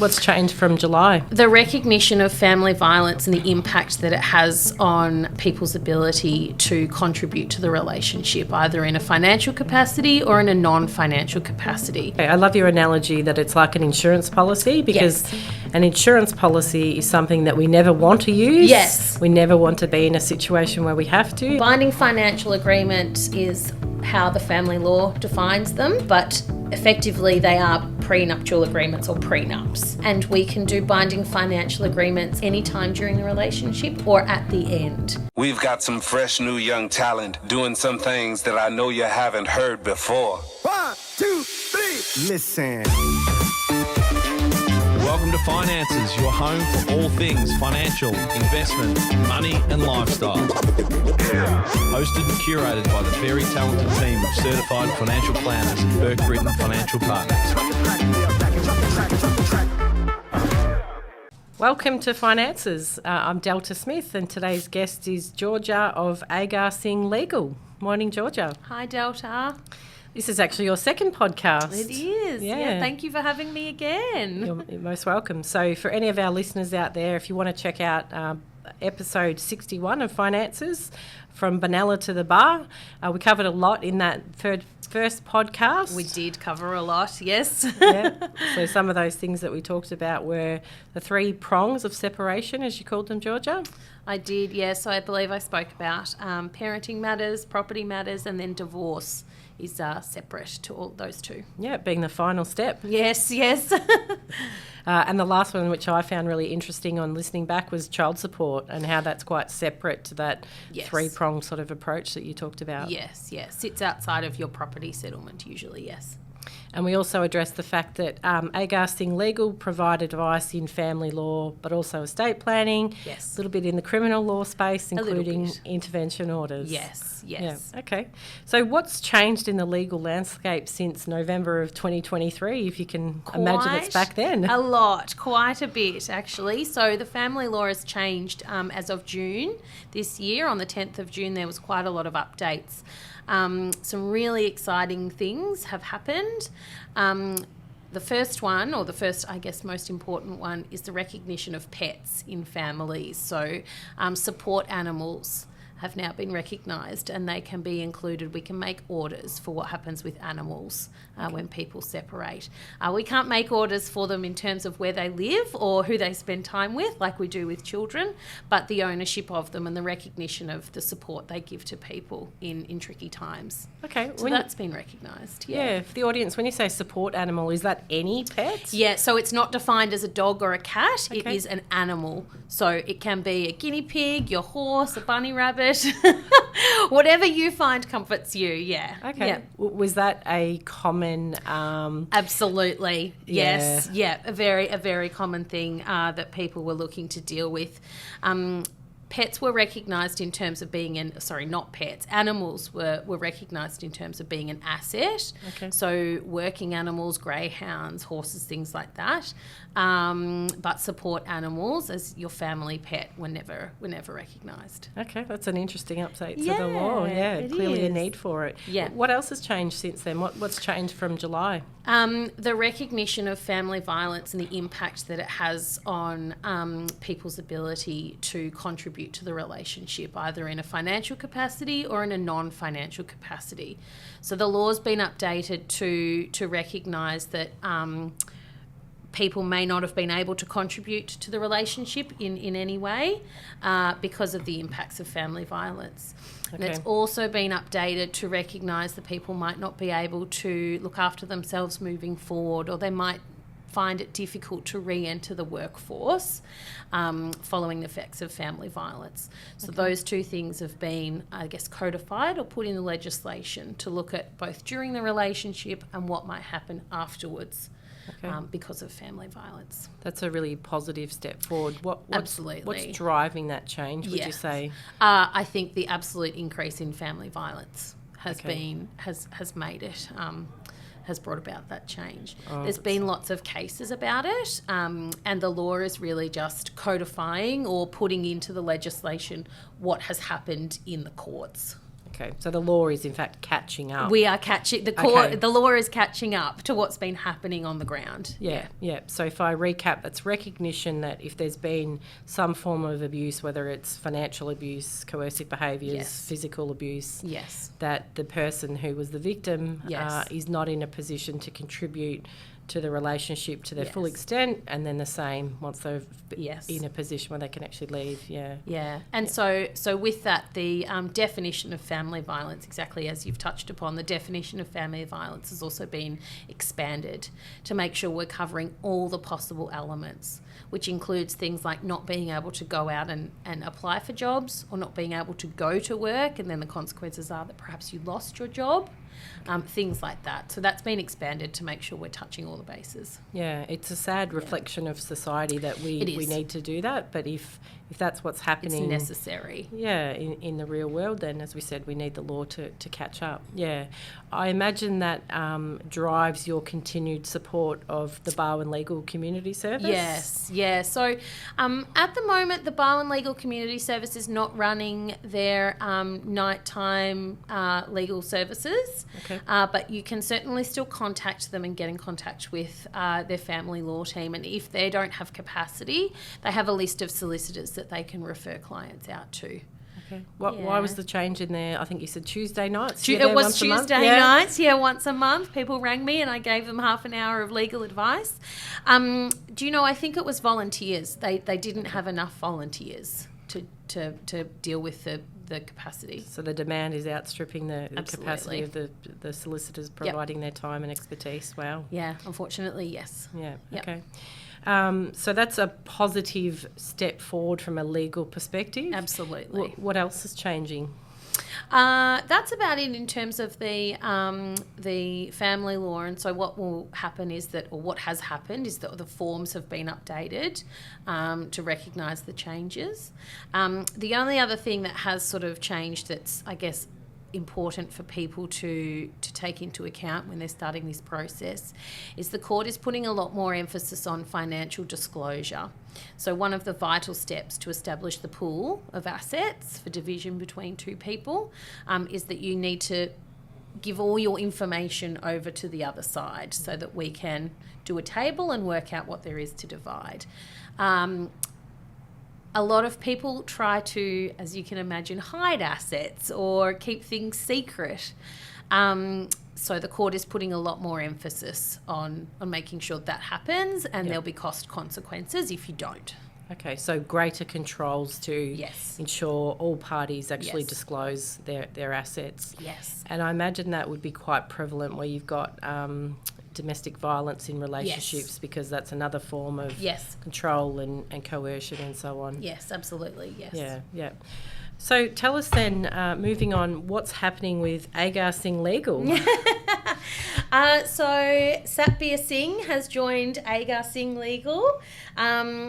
What's changed from July? The recognition of family violence and the impact that it has on people's ability to contribute to the relationship, either in a financial capacity or in a non-financial capacity. I love your analogy that it's like an insurance policy, because an insurance policy is something that we never want to use. Yes. We never want to be in a situation where we have to. Binding financial agreement is how the family law defines them, but effectively they are prenuptial agreements or prenups. And we can do binding financial agreements anytime during the relationship or at the end. We've got some fresh new young talent doing some things that I know you haven't heard before. 1, 2, 3, listen. Welcome to Finances, your home for all things financial, investment, money and lifestyle. Hosted and curated by the very talented team of certified financial planners, Burke Britton Financial Partners. Welcome to Finances. I'm Delta Smith, and today's guest is Georgia of Agar Legal. Morning, Georgia. Hi, Delta. This is actually your second podcast. It is. Yeah. Thank you for having me again. You're most welcome. So for any of our listeners out there, if you want to check out episode 61 of Finances, From Banella to the Bar, we covered a lot in that first podcast. We did cover a lot, yes. Yeah. So some of those things that we talked about were the 3 prongs of separation, as you called them, Georgia. I did, yes. So I believe I spoke about parenting matters, property matters, and then divorce is separate to all those 2. Yeah, being the final step. Yes. And the last one, which I found really interesting on listening back, was child support and how that's quite separate to that 3-pronged sort of approach that you talked about. Yes. Sits outside of your property settlement usually, yes. And we also addressed the fact that Agar Legal provide advice in family law, but also estate planning. Yes. A little bit in the criminal law space, including intervention orders. Yes. Yeah. Okay. So what's changed in the legal landscape since November of 2023, if you can imagine it's back then? A lot, quite a bit actually. So the family law has changed as of June this year. On the 10th of June, there was quite a lot of updates. Some really exciting things have happened. The first one, or the first, I guess, most important one, is the recognition of pets in families. So support animals have now been recognised, and they can be included. We can make orders for what happens with animals when people separate. We can't make orders for them in terms of where they live or who they spend time with, like we do with children, but the ownership of them and the recognition of the support they give to people in tricky times. Okay. So that's been recognised. Yeah, for the audience, when you say support animal, is that any pet? Yeah, so it's not defined as a dog or a cat. Okay. It is an animal. So it can be a guinea pig, your horse, a bunny rabbit, whatever you find comforts you, yeah. Okay. Yeah. Was that a common... Absolutely, yes. Yeah, a very common thing that people were looking to deal with. Pets were recognised in terms of being animals were recognised in terms of being an asset. Okay. So working animals, greyhounds, horses, things like that. But support animals as your family pet were never recognised. Okay, that's an interesting update to the law. Yeah, clearly a need for it. Yeah. What else has changed since then? What's changed from July? The recognition of family violence and the impact that it has on people's ability to contribute to the relationship, either in a financial capacity or in a non-financial capacity. So the law's been updated to recognise that people may not have been able to contribute to the relationship in any way because of the impacts of family violence. Okay. And it's also been updated to recognise that people might not be able to look after themselves moving forward, or they might find it difficult to re-enter the workforce following the effects of family violence. So those 2 things have been, I guess, codified or put in the legislation to look at both during the relationship and what might happen afterwards. Okay. Because of family violence. That's a really positive step forward. Absolutely. What's driving that change, would you say? I think the absolute increase in family violence has made it, has brought about that change. There's been lots of cases about it, and the law is really just codifying or putting into the legislation what has happened in the courts. Okay, so the law is in fact catching up. We are catching Okay. the law is catching up to what's been happening on the ground. Yeah. So if I recap, that's recognition that if there's been some form of abuse, whether it's financial abuse, coercive behaviours, Yes. physical abuse, Yes. that the person who was the victim Yes. is not in a position to contribute to the relationship to their full Yes. extent, and then the same once they're Yes. in a position where they can actually leave. Yeah. Yeah, and so with that, the definition of family violence, exactly as you've touched upon, the definition of family violence has also been expanded to make sure we're covering all the possible elements, which includes things like not being able to go out and apply for jobs, or not being able to go to work, and then the consequences are that perhaps you lost your job. Things like that. So that's been expanded to make sure we're touching all the bases. Yeah, it's a sad reflection of society that we need to do that, but if that's what's happening... It's necessary. Yeah, in the real world, then, as we said, we need the law to catch up. Yeah. I imagine that drives your continued support of the Barwon Legal Community Service? Yes, yeah. So at the moment, the Barwon Legal Community Service is not running their nighttime legal services, Okay. but you can certainly still contact them and get in contact with their family law team. And if they don't have capacity, they have a list of solicitors that they can refer clients out to. Okay. Why was the change in there? I think you said Tuesday nights? It was Tuesday nights, once a month. People rang me and I gave them half an hour of legal advice. Do you know, I think it was volunteers. They didn't have enough volunteers to deal with the capacity. So the demand is outstripping the capacity Absolutely. of the solicitors providing their time and expertise. Wow. Yeah, unfortunately, yes. Yeah, Yep. okay. So that's a positive step forward from a legal perspective. Absolutely. What else is changing? That's about it in terms of the family law. And so what will happen is that, or what has happened is that the forms have been updated to recognise the changes. The only other thing that has sort of changed that's, I guess, important for people to take into account when they're starting this process is the court is putting a lot more emphasis on financial disclosure. So one of the vital steps to establish the pool of assets for division between two people is that you need to give all your information over to the other side so that we can do a table and work out what there is to divide. A lot of people try to, as you can imagine, hide assets or keep things secret. So the court is putting a lot more emphasis on making sure that happens, and there'll be cost consequences if you don't. Okay, so greater controls to Yes. ensure all parties actually Yes. disclose their assets. Yes. And I imagine that would be quite prevalent where you've got domestic violence in relationships, because that's another form of Yes. control and coercion and so on. Yes, absolutely, yes. Yeah. So tell us then, moving on, what's happening with Agar Singh Legal? So Satbir Singh has joined Agar Singh Legal.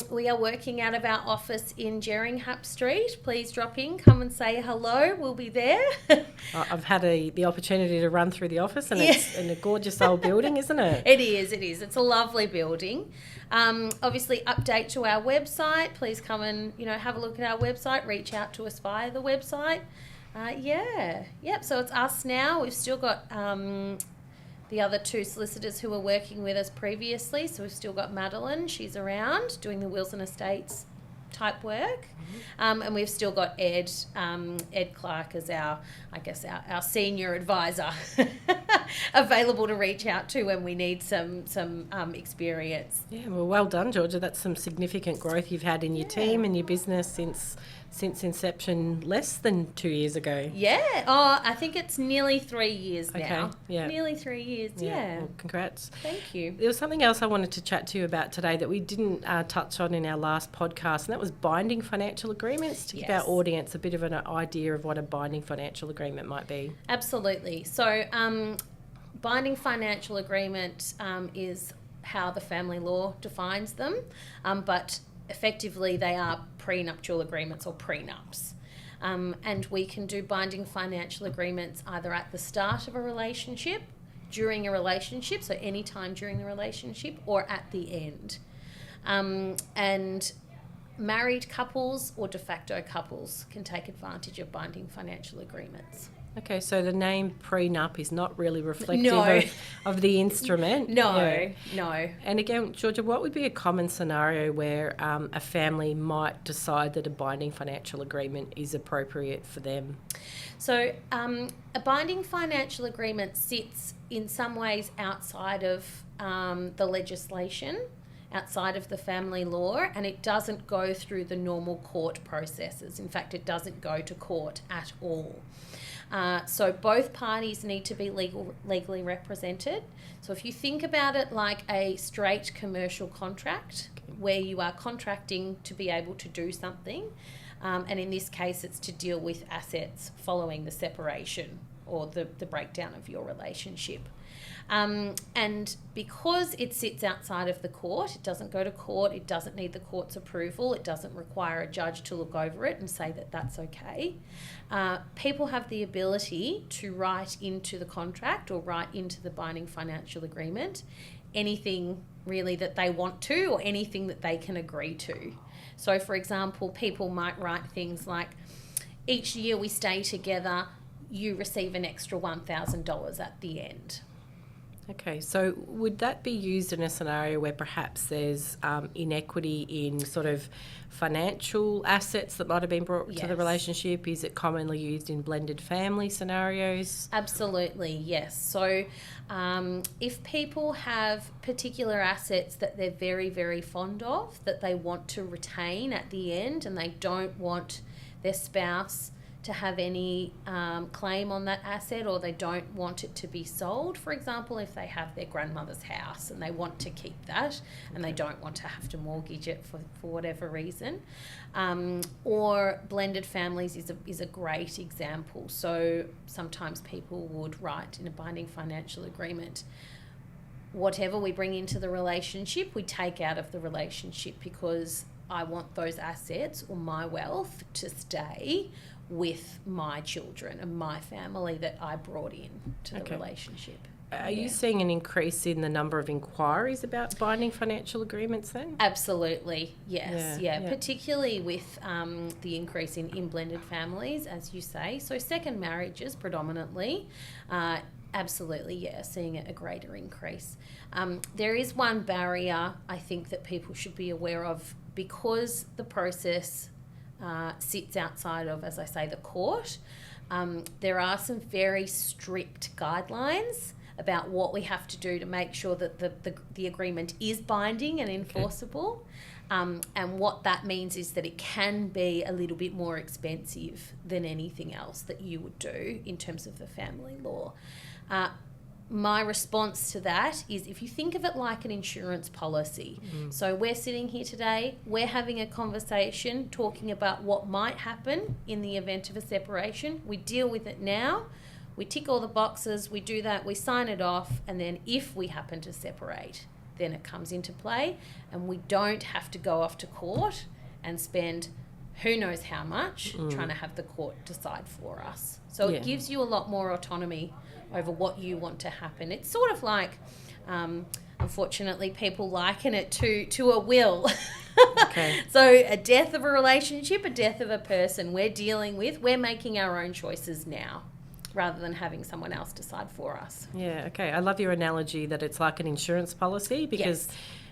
We are working out of our office in Jeringhap Street. Please drop in, come and say hello. We'll be there. I've had the opportunity to run through the office, and it's in a gorgeous old building, isn't it? It is. It's a lovely building. Obviously, update to our website. Please come and have a look at our website. Reach out to us via the website. So it's us now. We've still got the other two solicitors who were working with us previously. So we've still got Madeline. She's around doing the wills and estates type work. And we've still got Ed Clark as our senior advisor available to reach out to when we need some experience. Yeah, well done, Georgia. That's some significant growth you've had in your team and your business since inception less than 2 years ago. Yeah. I think it's nearly 3 years now. Okay, yeah. Nearly 3 years, yeah. Well, congrats. Thank you. There was something else I wanted to chat to you about today that we didn't touch on in our last podcast, and that was binding financial agreements, to give our audience a bit of an idea of what a binding financial agreement might be. Absolutely. So binding financial agreement is how the family law defines them, but effectively they are prenuptial agreements or prenups. And we can do binding financial agreements either at the start of a relationship, during a relationship, so any time during the relationship, or at the end. And married couples or de facto couples can take advantage of binding financial agreements. Okay, so the name prenup is not really reflective of the instrument. No. And again, Georgia, what would be a common scenario where a family might decide that a binding financial agreement is appropriate for them? So a binding financial agreement sits in some ways outside of the legislation, outside of the family law, and it doesn't go through the normal court processes. In fact, it doesn't go to court at all. So both parties need to be legally represented. So if you think about it like a straight commercial contract where you are contracting to be able to do something, and in this case it's to deal with assets following the separation or the breakdown of your relationship. And because it sits outside of the court, it doesn't go to court, it doesn't need the court's approval, it doesn't require a judge to look over it and say that that's okay. People have the ability to write into the contract or write into the binding financial agreement anything really that they want to or anything that they can agree to. So, for example, people might write things like, each year we stay together, you receive an extra $1,000 at the end. Okay, so would that be used in a scenario where perhaps there's inequity in sort of financial assets that might have been brought to the relationship? Is it commonly used in blended family scenarios? Absolutely, yes. So if people have particular assets that they're very, very fond of, that they want to retain at the end, and they don't want their spouse to have any claim on that asset, or they don't want it to be sold. For example, if they have their grandmother's house and they want to keep that and they don't want to have to mortgage it for whatever reason. Or blended families is a great example. So sometimes people would write in a binding financial agreement, whatever we bring into the relationship, we take out of the relationship because I want those assets or my wealth to stay with my children and my family that I brought in to the relationship. Are you seeing an increase in the number of inquiries about binding financial agreements then? Absolutely, yes. Yeah. Particularly with the increase in blended families, as you say. So second marriages predominantly, absolutely, seeing a greater increase. There is one barrier I think that people should be aware of, because the process sits outside of, as I say, the court. There are some very strict guidelines about what we have to do to make sure that the agreement is binding and enforceable. And what that means is that it can be a little bit more expensive than anything else that you would do in terms of the family law. My response to that is, if you think of it like an insurance policy, so we're sitting here today, we're having a conversation talking about what might happen in the event of a separation. We deal with it now, we tick all the boxes, we do that, we sign it off, and then if we happen to separate, then it comes into play, and we don't have to go off to court and spend who knows how much trying to have the court decide for us. So it gives you a lot more autonomy over what you want to happen. It's sort of like, unfortunately, people liken it to a will. So a death of a relationship, a death of a person we're making our own choices now, rather than having someone else decide for us. Yeah, okay. I love your analogy that it's like an insurance policy, because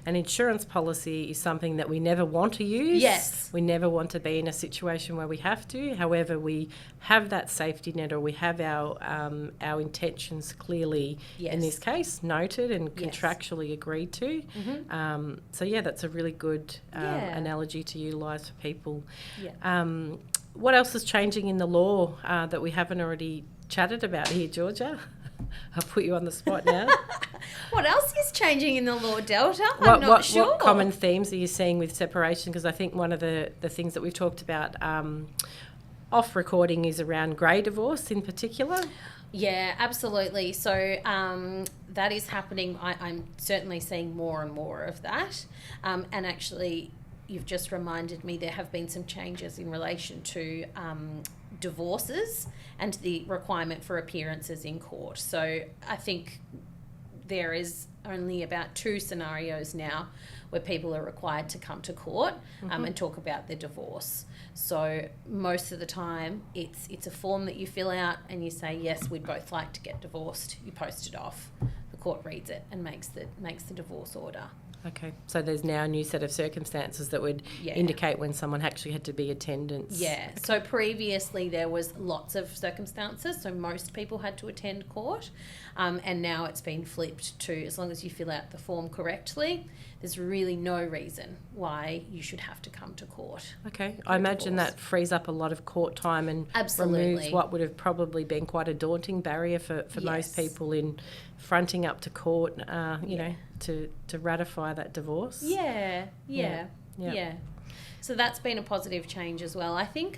an insurance policy is something that we never want to use. Yes. We never want to be in a situation where we have to. However, we have that safety net, or we have our intentions clearly, in this case, noted and contractually agreed to. So, that's a really good analogy to utilise for people. What else is changing in the law that we haven't already chatted about here, Georgia? I'll put you on the spot now. What else is changing in the law, Delta? I'm not sure. What common themes are you seeing with separation? Because I think one of the things that we've talked about off recording is around grey divorce in particular. Yeah, absolutely. So that is happening. I'm certainly seeing more and more of that. And actually, you've just reminded me there have been some changes in relation to divorces and the requirement for appearances in court. So I think there is only about 2 scenarios now where people are required to come to court and talk about their divorce. So most of the time it's a form that you fill out and you say, yes, we'd both like to get divorced. You post it off. The court reads it and makes the divorce order. Okay, so there's now a new set of circumstances that would indicate when someone actually had to be attendance. Yeah, okay. So previously there was lots of circumstances, so most people had to attend court, and now it's been flipped to, as long as you fill out the form correctly, there's really no reason why you should have to come to court. Okay, I imagine that frees up a lot of court time and removes what would have probably been quite a daunting barrier for most people in fronting up to court, you know, to ratify that divorce. Yeah. So that's been a positive change as well. I think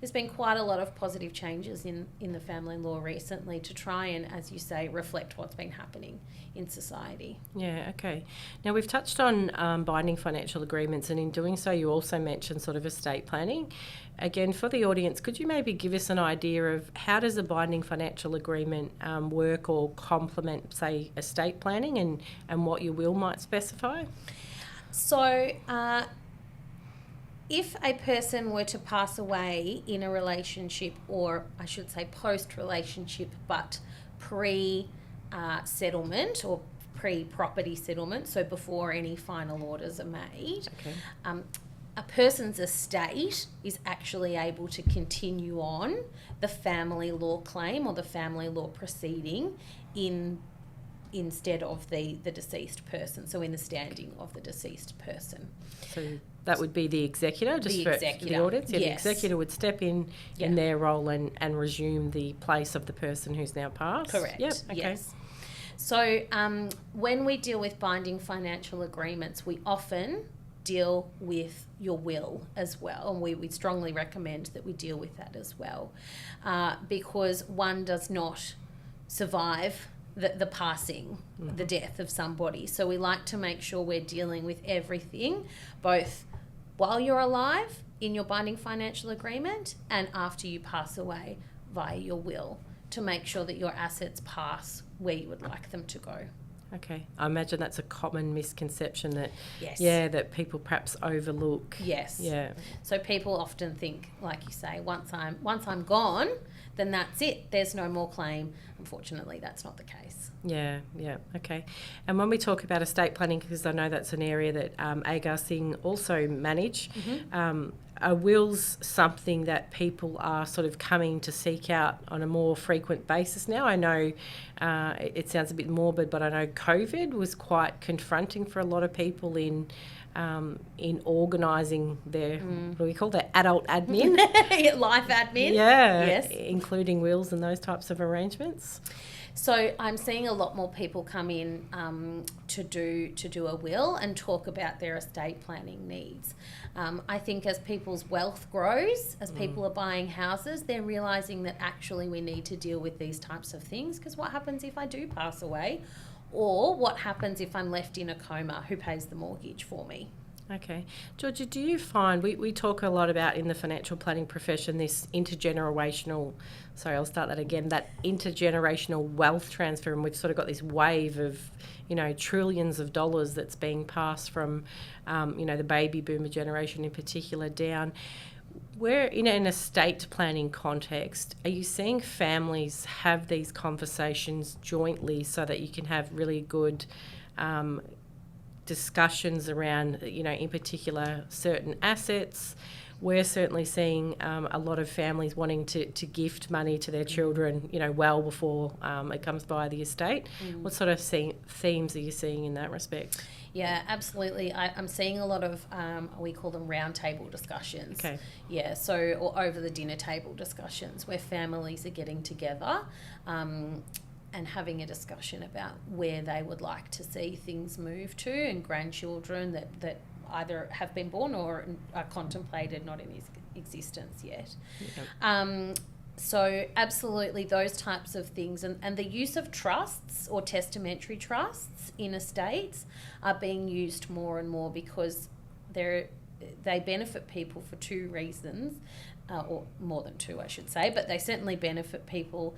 there's been quite a lot of positive changes in the family law recently to try and, as you say, reflect what's been happening in society. Yeah, okay. Now, we've touched on binding financial agreements, and in doing so you also mentioned sort of estate planning. Again, for the audience, could you maybe give us an idea of how does a binding financial agreement work or complement, say, estate planning, and what your will might specify? So, if a person were to pass away in a relationship, or I should say post-relationship, but pre-settlement or pre-property settlement, so before any final orders are made, a person's estate is actually able to continue on the family law claim or the family law proceeding instead of the deceased person, so in the standing of the deceased person. So that would be the executor, just for the audience? Yeah, yes. The executor would step in their role and resume the place of the person who's now passed? Correct, yep. Okay. Yes. So when we deal with binding financial agreements, we often deal with your will as well, and we strongly recommend that we deal with that as well, because one does not survive the passing, the death of somebody. So we like to make sure we're dealing with everything, both while you're alive in your binding financial agreement and after you pass away via your will, to make sure that your assets pass where you would like them to go. Okay, I imagine that's a common misconception that that people perhaps overlook. Yes. Yeah. So people often think, like you say, once I'm gone, then that's it. There's no more claim. Unfortunately, that's not the case. Yeah. Okay. And when we talk about estate planning, because I know that's an area that Agar Singh also manage, are wills something that people are sort of coming to seek out on a more frequent basis now? I know it sounds a bit morbid, but I know COVID was quite confronting for a lot of people in organising their, what do we call their adult admin? Life admin. Yeah. Yes. Including wills and those types of arrangements. So I'm seeing a lot more people come in to do a will and talk about their estate planning needs. I think as people's wealth grows, as people are buying houses, they're realising that actually we need to deal with these types of things, because what happens if I do pass away? Or what happens if I'm left in a coma? Who pays the mortgage for me? Okay. Georgia, do you find, we talk a lot about in the financial planning profession this intergenerational, that intergenerational wealth transfer, and we've sort of got this wave of, trillions of dollars that's being passed from, the baby boomer generation in particular down. Where in an estate planning context, are you seeing families have these conversations jointly so that you can have really good discussions around, in particular certain assets? We're certainly seeing a lot of families wanting to gift money to their children, well before it comes by the estate. What sort of themes are you seeing in that respect? Yeah, absolutely. I'm seeing a lot of, we call them round table discussions. Okay. Yeah, or over the dinner table discussions where families are getting together and having a discussion about where they would like to see things move to, and grandchildren that either have been born or are contemplated, not in existence yet. Yeah. So absolutely those types of things, and the use of trusts or testamentary trusts in estates are being used more and more, because they're they benefit people for two reasons, or more than two, I should say, but they certainly benefit people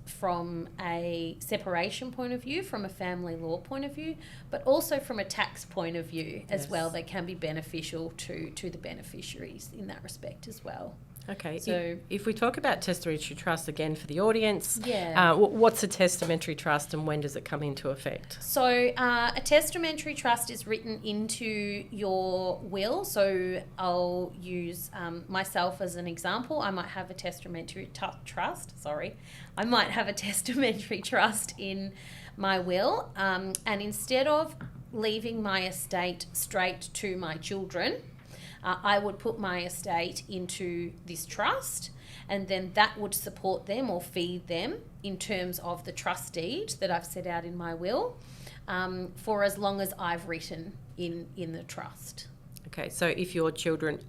from a separation point of view, from a family law point of view, but also from a tax point of view as well. They can be beneficial to the beneficiaries in that respect as well. Okay, so if we talk about testamentary trust again for the audience, Yeah. What's a testamentary trust and when does it come into effect? So a testamentary trust is written into your will. So I'll use myself as an example. I might have a testamentary trust. I might have a testamentary trust in my will, and instead of leaving my estate straight to my children, I would put my estate into this trust, and then that would support them or feed them in terms of the trust deed that I've set out in my will, for as long as I've written in the trust. Okay, so if your children,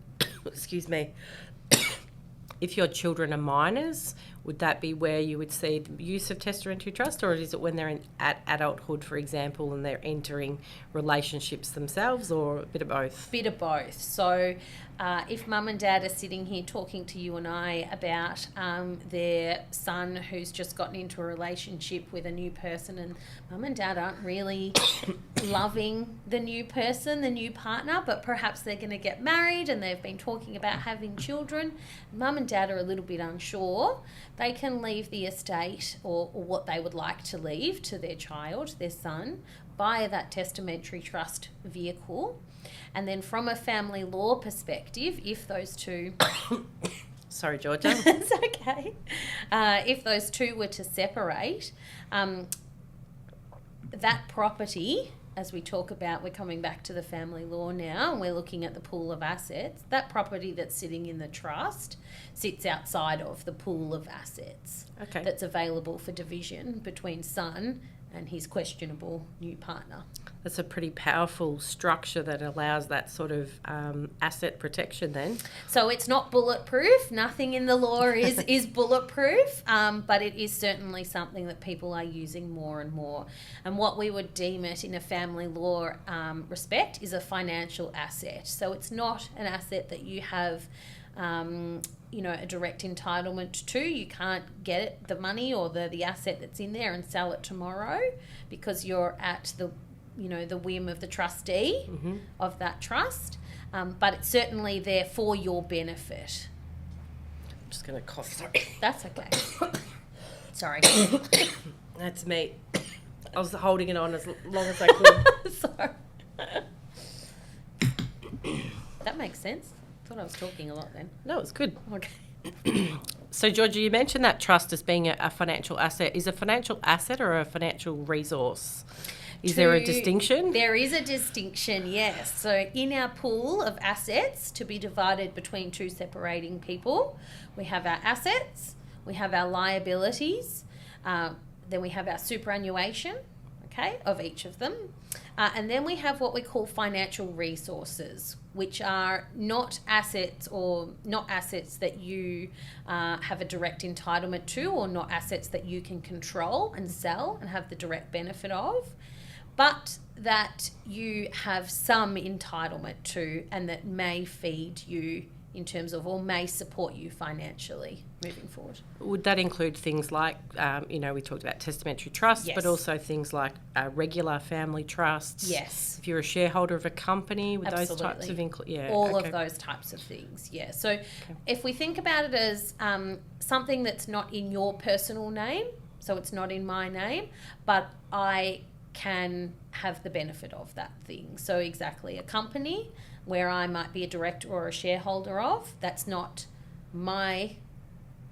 if your children are minors, would that be where you would see the use of testamentary trust, or is it when they're at adulthood, for example, and they're entering relationships themselves, or a bit of both? Bit of both. So if mum and dad are sitting here talking to you and I about their son who's just gotten into a relationship with a new person, and mum and dad aren't really loving the new person, the new partner, but perhaps they're going to get married and they've been talking about having children, mum and dad are a little bit unsure, they can leave the estate or what they would like to leave to their child, their son, via that testamentary trust vehicle. And then from a family law perspective, if those two... Sorry, Georgia. It's okay. If those two were to separate, that property, as we talk about, we're coming back to the family law now, and we're looking at the pool of assets, that property that's sitting in the trust sits outside of the pool of assets that's available for division between son and his questionable new partner. That's a pretty powerful structure that allows that sort of asset protection then. So it's not bulletproof. Nothing in the law is bulletproof, but it is certainly something that people are using more and more. And what we would deem it in a family law respect is a financial asset. So it's not an asset that you have a direct entitlement to. You can't get it, the money or the asset that's in there, and sell it tomorrow, because you're at the whim of the trustee of that trust. But it's certainly there for your benefit. I'm just going to cough. Sorry. That's okay. Sorry. That's me. I was holding it on as long as I could. Sorry. That makes sense. I thought I was talking a lot then. No, it's good. Okay. So, Georgia, you mentioned that trust as being a financial asset. Is a financial asset or a financial resource? Is there a distinction? There is a distinction, yes. So in our pool of assets to be divided between two separating people, we have our assets, we have our liabilities, then we have our superannuation, of each of them. And then we have what we call financial resources, which are not assets that you have a direct entitlement to, or not assets that you can control and sell and have the direct benefit of, but that you have some entitlement to and that may feed you in terms of, or may support you financially moving forward. Would that include things like, we talked about testamentary trusts, but also things like regular family trusts? Yes. If you're a shareholder of a company, with Absolutely. those types of... All of those types of things, yeah. So if we think about it as something that's not in your personal name, so it's not in my name, but I can have the benefit of that thing. So exactly, a company where I might be a director or a shareholder of, that's not my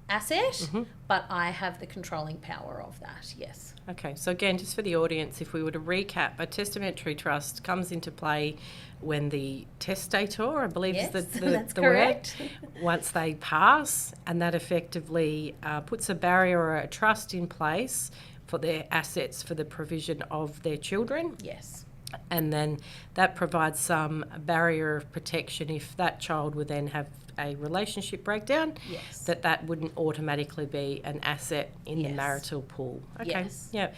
asset, but I have the controlling power of that, yes. Okay, so again, just for the audience, if we were to recap, a testamentary trust comes into play when the testator, I believe is the correct. word, once they pass, and that effectively puts a barrier or a trust in place for their assets for the provision of their children. Yes. And then that provides some barrier of protection if that child would then have a relationship breakdown, yes, that wouldn't automatically be an asset in the marital pool. Okay. Yes. Yeah.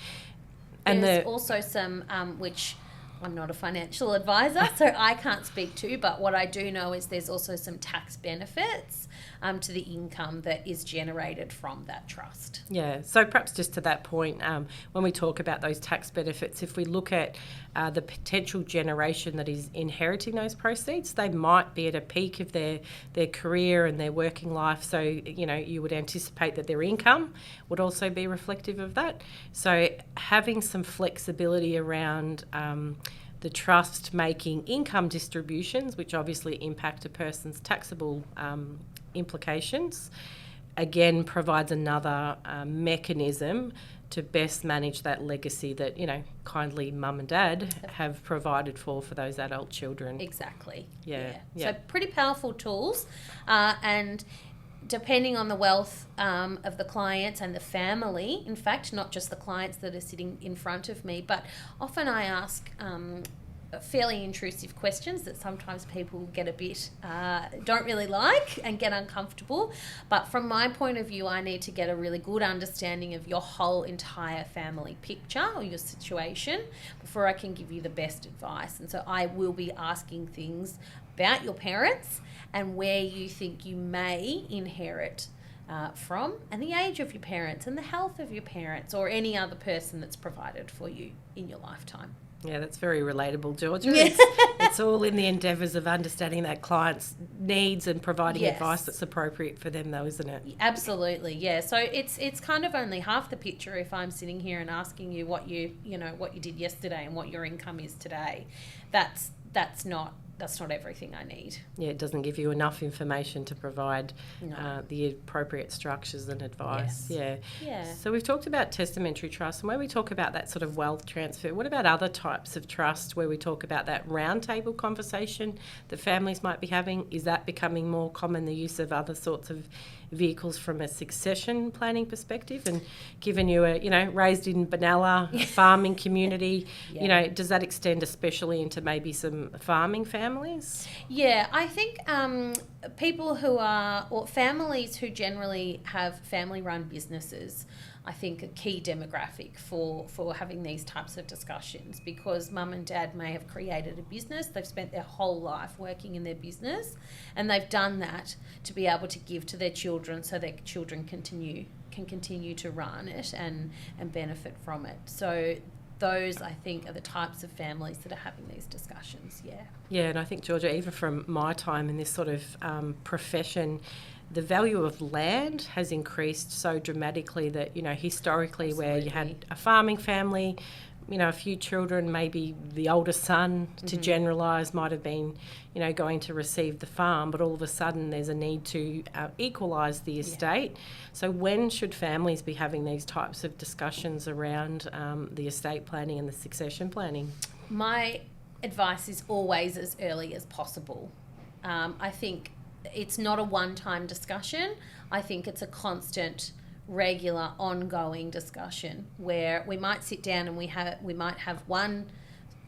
And there's also some which I'm not a financial advisor, so I can't speak to, but what I do know is there's also some tax benefits to the income that is generated from that trust. Yeah, so perhaps just to that point, when we talk about those tax benefits, if we look at the potential generation that is inheriting those proceeds, they might be at a peak of their career and their working life. So, you would anticipate that their income would also be reflective of that. So having some flexibility around the trust making income distributions, which obviously impact a person's taxable implications, again provides another mechanism to best manage that legacy that, kindly mum and dad have provided for those adult children. Exactly. Yeah. So pretty powerful tools, and depending on the wealth of the clients and the family, in fact, not just the clients that are sitting in front of me, but often I ask fairly intrusive questions that sometimes people get a bit, don't really like and get uncomfortable. But from my point of view, I need to get a really good understanding of your whole entire family picture or your situation before I can give you the best advice. And so I will be asking things about your parents and where you think you may inherit from, and the age of your parents and the health of your parents or any other person that's provided for you in your lifetime. Yeah, that's very relatable, Georgia. Yeah. It's all in the endeavours of understanding that client's needs and providing advice that's appropriate for them, though, isn't it? Absolutely, yeah. So it's kind of only half the picture if I'm sitting here and asking you what you did yesterday and what your income is today. That's not everything I need. Yeah, it doesn't give you enough information to provide the appropriate structures and advice. Yes. Yeah. So we've talked about testamentary trust, and where we talk about that sort of wealth transfer, what about other types of trust where we talk about that round table conversation that families might be having? Is that becoming more common, the use of other sorts of vehicles from a succession planning perspective? And given you were, raised in Benalla, a farming community, does that extend especially into maybe some farming families? Yeah, I think people who are, or families who generally have family-run businesses, I think a key demographic for having these types of discussions, because mum and dad may have created a business, they've spent their whole life working in their business, and they've done that to be able to give to their children so their children can continue to run it and benefit from it. So those, I think, are the types of families that are having these discussions, Yeah, and I think, Georgia, even from my time in this sort of profession, the value of land has increased so dramatically that, historically where you had a farming family, a few children, maybe the older son, to generalise, might have been, going to receive the farm, but all of a sudden there's a need to equalise the estate. So when should families be having these types of discussions around the estate planning and the succession planning? My advice is always as early as possible. I think it's not a one-time discussion. I think it's a constant, regular, ongoing discussion where we might sit down and we might have one,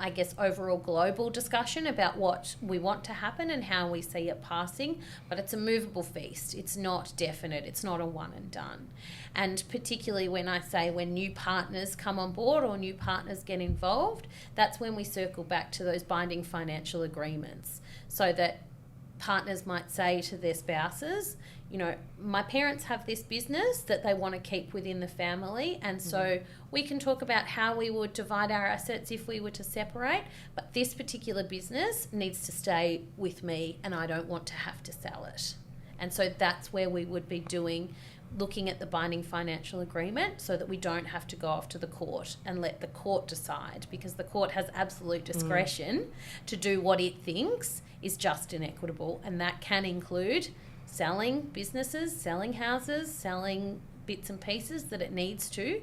I guess, overall global discussion about what we want to happen and how we see it passing, but it's a movable feast. It's not definite. It's not a one and done. And particularly when I say when new partners come on board or new partners get involved, that's when we circle back to those binding financial agreements, so that partners might say to their spouses, my parents have this business that they want to keep within the family, and so we can talk about how we would divide our assets if we were to separate, but this particular business needs to stay with me and I don't want to have to sell it. And so that's where we would be looking at the binding financial agreement, so that we don't have to go off to the court and let the court decide, because the court has absolute discretion to do what it thinks is just and equitable, and that can include selling businesses, selling houses, selling bits and pieces that it needs to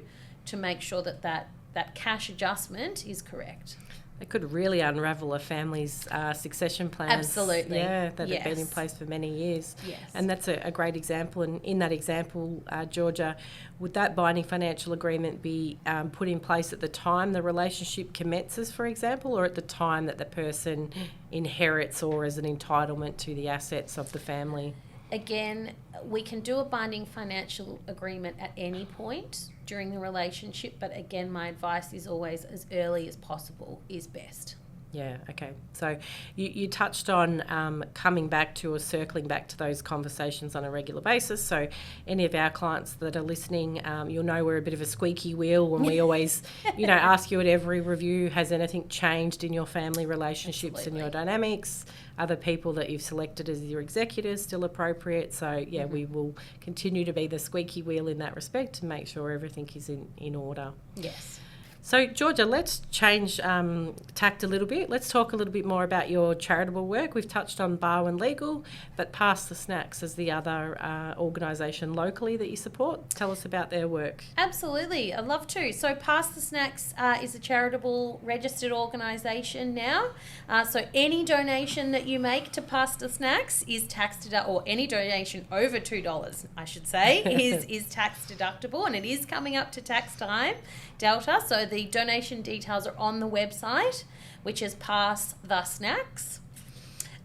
make sure that cash adjustment is correct. It could really unravel a family's succession plans. Absolutely. Yeah, that have been in place for many years. Yes. And that's a great example. And in that example, Georgia, would that binding financial agreement be put in place at the time the relationship commences, for example, or at the time that the person inherits or as an entitlement to the assets of the family? Again, we can do a binding financial agreement at any point during the relationship, but again, my advice is always as early as possible is best. Yeah, okay. So you touched on coming back to or circling back to those conversations on a regular basis. So any of our clients that are listening, you'll know we're a bit of a squeaky wheel when we always, ask you at every review, has anything changed in your family relationships and your dynamics? Are the people that you've selected as your executors still appropriate? So, we will continue to be the squeaky wheel in that respect to make sure everything is in order. Yes. So, Georgia, let's change tact a little bit. Let's talk a little bit more about your charitable work. We've touched on Bar and Legal, but Pass the Snacks is the other organisation locally that you support. Tell us about their work. Absolutely, I'd love to. So Pass the Snacks is a charitable registered organisation now. So any donation that you make to Pass the Snacks is tax deductible, or any donation over $2, I should say, is tax deductible, and it is coming up to tax time, Delta. So the donation details are on the website, which is Pass the Snacks.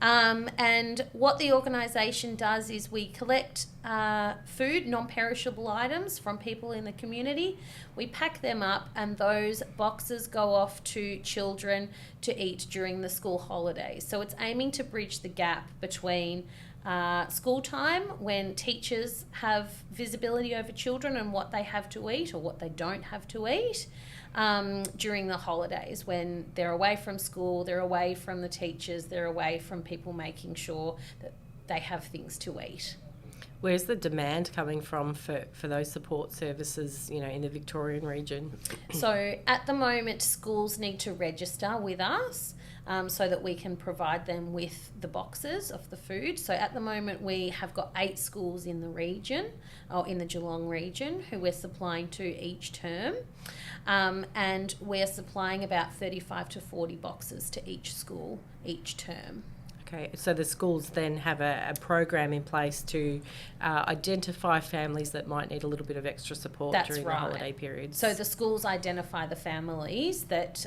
And what the organisation does is we collect food, non-perishable items from people in the community. We pack them up, and those boxes go off to children to eat during the school holidays. So it's aiming to bridge the gap between school time, when teachers have visibility over children and what they have to eat or what they don't have to eat, during the holidays, when they're away from school, they're away from the teachers, they're away from people making sure that they have things to eat. Where's the demand coming from for those support services, in the Victorian region? So at the moment, schools need to register with us so that we can provide them with the boxes of the food. So at the moment, we have got 8 schools in the region, or in the Geelong region, who we're supplying to each term. And we're supplying about 35 to 40 boxes to each school each term. Okay, so the schools then have a program in place to identify families that might need a little bit of extra support during the holiday periods. So the schools identify the families that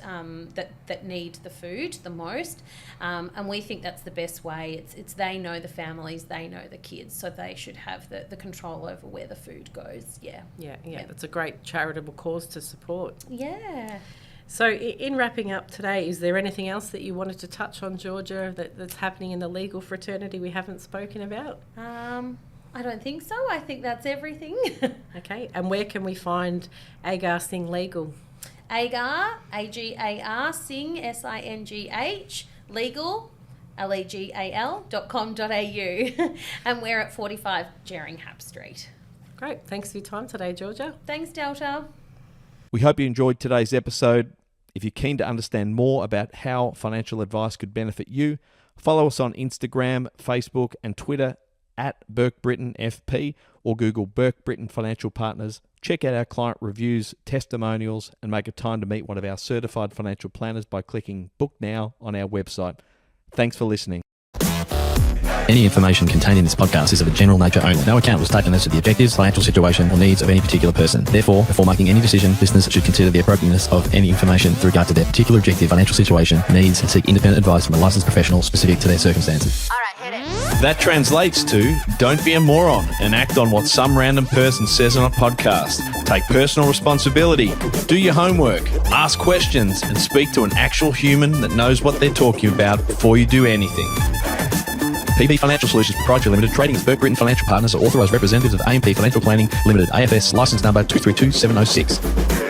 need the food the most, and we think that's the best way. It's they know the families, they know the kids, so they should have the control over where the food goes. Yeah. That's a great charitable cause to support. Yeah. So in wrapping up today, is there anything else that you wanted to touch on, Georgia, that's happening in the legal fraternity we haven't spoken about? I don't think so. I think that's everything. Okay, and where can we find Agar Singh Legal? Agar, A-G-A-R, Singh, S-I-N-G-H, legal, legal.com.au. And we're at 45 Jeringhap Street. Great, thanks for your time today, Georgia. Thanks, Delta. We hope you enjoyed today's episode. If you're keen to understand more about how financial advice could benefit you, follow us on Instagram, Facebook and Twitter at Burke Britton FP, or Google Burke Britton Financial Partners. Check out our client reviews, testimonials, and make a time to meet one of our certified financial planners by clicking Book Now on our website. Thanks for listening. Any information contained in this podcast is of a general nature only. No account was taken as to the objectives, financial situation, or needs of any particular person. Therefore, before making any decision, listeners should consider the appropriateness of any information with regard to their particular objective, financial situation, needs, and seek independent advice from a licensed professional specific to their circumstances. All right, hit it. That translates to, don't be a moron and act on what some random person says on a podcast. Take personal responsibility, do your homework, ask questions, and speak to an actual human that knows what they're talking about before you do anything. PB Financial Solutions Proprietary Limited, trading as Burke Britton Financial Partners, are authorised representatives of AMP Financial Planning Limited, AFS, licence number 232706.